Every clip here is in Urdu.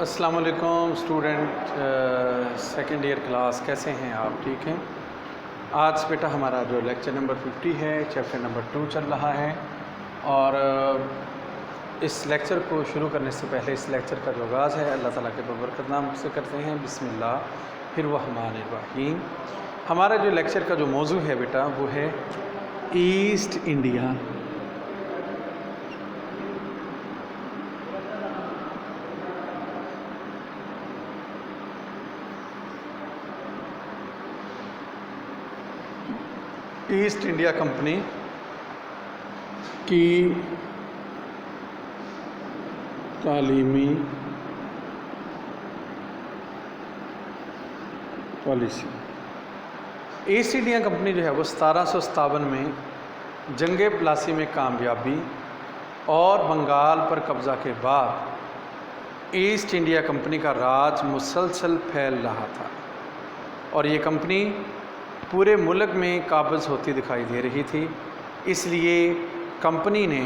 السلام علیکم اسٹوڈنٹ سیکنڈ ایئر کلاس، کیسے ہیں آپ؟ ٹھیک ہیں؟ آج بیٹا ہمارا جو لیکچر نمبر 50 ہے، چیپٹر نمبر 2 چل رہا ہے، اور اس لیکچر کو شروع کرنے سے پہلے اس لیکچر کا جو آغاز ہے اللہ تعالیٰ کے ببرکت نام سے کرتے ہیں، بسم اللہ الرحمن الرحیم۔ ہمارا جو لیکچر کا جو موضوع ہے بیٹا وہ ہے East India. East India company کی تعلیمی پالیسی۔ ایسٹ انڈیا کمپنی جو ہے وہ 1757 میں جنگ پلاسی میں کامیابی اور بنگال پر قبضہ کے بعد ایسٹ انڈیا کمپنی کا راج مسلسل پھیل رہا تھا، اور یہ کمپنی پورے ملک میں قابض ہوتی دکھائی دے رہی تھی۔ اس لیے کمپنی نے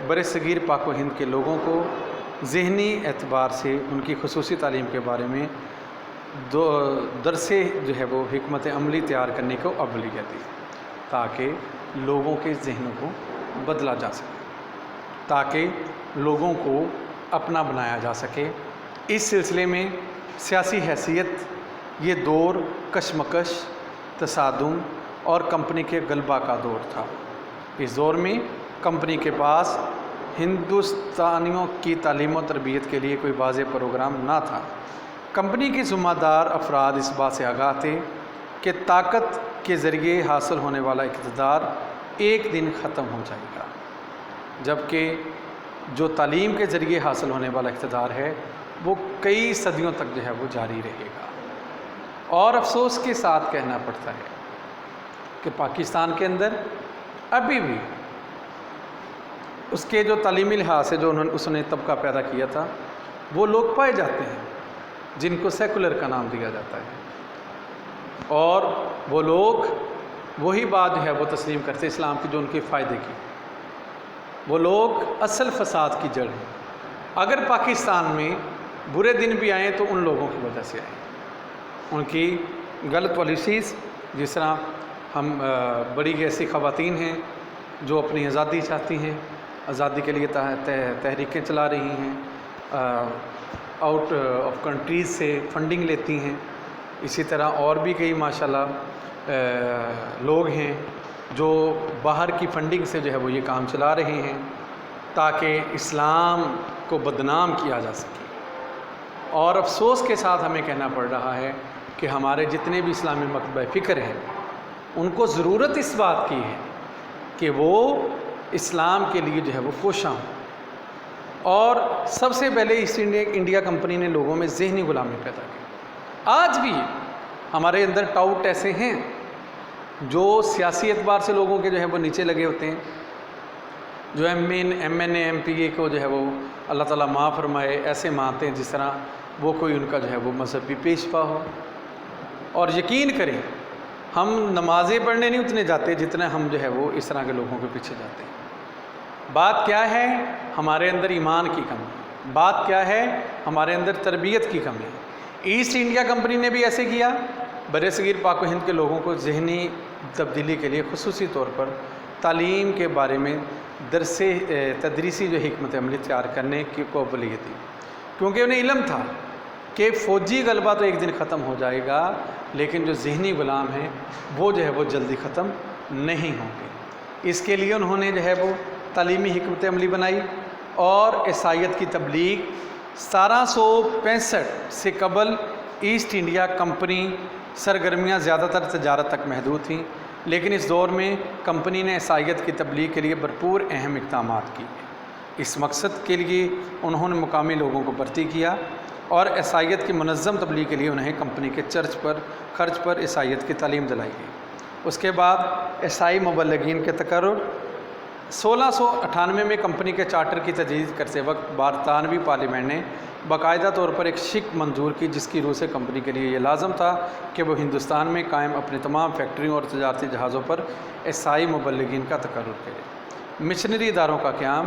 برصغیر پاک و ہند کے لوگوں کو ذہنی اعتبار سے ان کی خصوصی تعلیم کے بارے میں درس جو ہے وہ حکمت عملی تیار کرنے کو اولویت دی، تاکہ لوگوں کے ذہنوں کو بدلا جا سکے، تاکہ لوگوں کو اپنا بنایا جا سکے۔ اس سلسلے میں سیاسی حیثیت یہ دور کشمکش، تصادم اور کمپنی کے غلبہ کا دور تھا۔ اس دور میں کمپنی کے پاس ہندوستانیوں کی تعلیم و تربیت کے لیے کوئی واضح پروگرام نہ تھا۔ کمپنی کے ذمہ دار افراد اس بات سے آگاہ تھے کہ طاقت کے ذریعے حاصل ہونے والا اقتدار ایک دن ختم ہو جائے گا، جبکہ جو تعلیم کے ذریعے حاصل ہونے والا اقتدار ہے وہ کئی صدیوں تک جو ہے وہ جاری رہے گا۔ اور افسوس کے ساتھ کہنا پڑتا ہے کہ پاکستان کے اندر ابھی بھی اس کے جو تعلیمی لحاظ سے جو اس نے طبقہ پیدا کیا تھا وہ لوگ پائے جاتے ہیں جن کو سیکولر کا نام دیا جاتا ہے، اور وہ لوگ وہی بات جو ہے وہ تسلیم کرتے اسلام کی جو ان کے فائدے کی۔ وہ لوگ اصل فساد کی جڑ ہیں۔ اگر پاکستان میں برے دن بھی آئیں تو ان لوگوں کی وجہ سے آئیں، ان کی غلط پالیسیز، جس طرح ہم بڑی ایسی خواتین ہیں جو اپنی آزادی چاہتی ہیں، آزادی کے لیے تحریکیں چلا رہی ہیں، آؤٹ آف کنٹریز سے فنڈنگ لیتی ہیں۔ اسی طرح اور بھی کئی ماشاءاللہ لوگ ہیں جو باہر کی فنڈنگ سے جو ہے وہ یہ کام چلا رہے ہیں تاکہ اسلام کو بدنام کیا جا سکے۔ اور افسوس کے ساتھ ہمیں کہنا پڑ رہا ہے کہ ہمارے جتنے بھی اسلامی مکتبہ فکر ہیں ان کو ضرورت اس بات کی ہے کہ وہ اسلام کے لیے جو ہے وہ کوشاں ہوں۔ اور سب سے پہلے ایسٹ انڈیا کمپنی نے لوگوں میں ذہنی غلامی پیدا کی۔ آج بھی ہمارے اندر ٹاؤٹ ایسے ہیں جو سیاسی اعتبار سے لوگوں کے جو ہے وہ نیچے لگے ہوتے ہیں، جو M N A M P A کو جو ہے وہ اللہ تعالیٰ معاف فرمائے ایسے مانتے ہیں جس طرح وہ کوئی ان کا جو ہے وہ مذہبی پیشوا ہو۔ اور یقین کریں ہم نمازیں پڑھنے نہیں اتنے جاتے جتنے ہم جو ہے وہ اس طرح کے لوگوں کے پیچھے جاتے ہیں۔ بات کیا ہے؟ ہمارے اندر ایمان کی کمی، بات کیا ہے؟ ہمارے اندر تربیت کی کمی۔ ایسٹ انڈیا کمپنی نے بھی ایسے کیا، برصغیر پاک و ہند کے لوگوں کو ذہنی تبدیلی کے لیے خصوصی طور پر تعلیم کے بارے میں تدریسی جو حکمت عملی تیار کرنے کی قابلیت دی، کیونکہ انہیں علم تھا کہ فوجی غلبہ تو ایک دن ختم ہو جائے گا، لیکن جو ذہنی غلام ہیں وہ جو ہے وہ جلدی ختم نہیں ہوں گے۔ اس کے لیے انہوں نے جو ہے وہ تعلیمی حکمت عملی بنائی، اور عیسائیت کی تبلیغ 1765 سے قبل ایسٹ انڈیا کمپنی سرگرمیاں زیادہ تر تجارت تک محدود تھیں، لیکن اس دور میں کمپنی نے عیسائیت کی تبلیغ کے لیے بھرپور اہم اقدامات کیے۔ اس مقصد کے لیے انہوں نے مقامی لوگوں کو بھرتی کیا، اور عیسائیت کی منظم تبلیغ کے لیے انہیں کمپنی کے خرچ پر عیسائیت کی تعلیم دلائی گئی۔ اس کے بعد عیسائی مبلغین کے تقرر 1698 میں کمپنی کے چارٹر کی تجدید کرتے وقت برطانوی پارلیمنٹ نے باقاعدہ طور پر ایک شک منظور کی، جس کی روح سے کمپنی کے لیے یہ لازم تھا کہ وہ ہندوستان میں قائم اپنے تمام فیکٹریوں اور تجارتی جہازوں پر عیسائی مبلغین کا تقرر کرے۔ مشنری اداروں کا قیام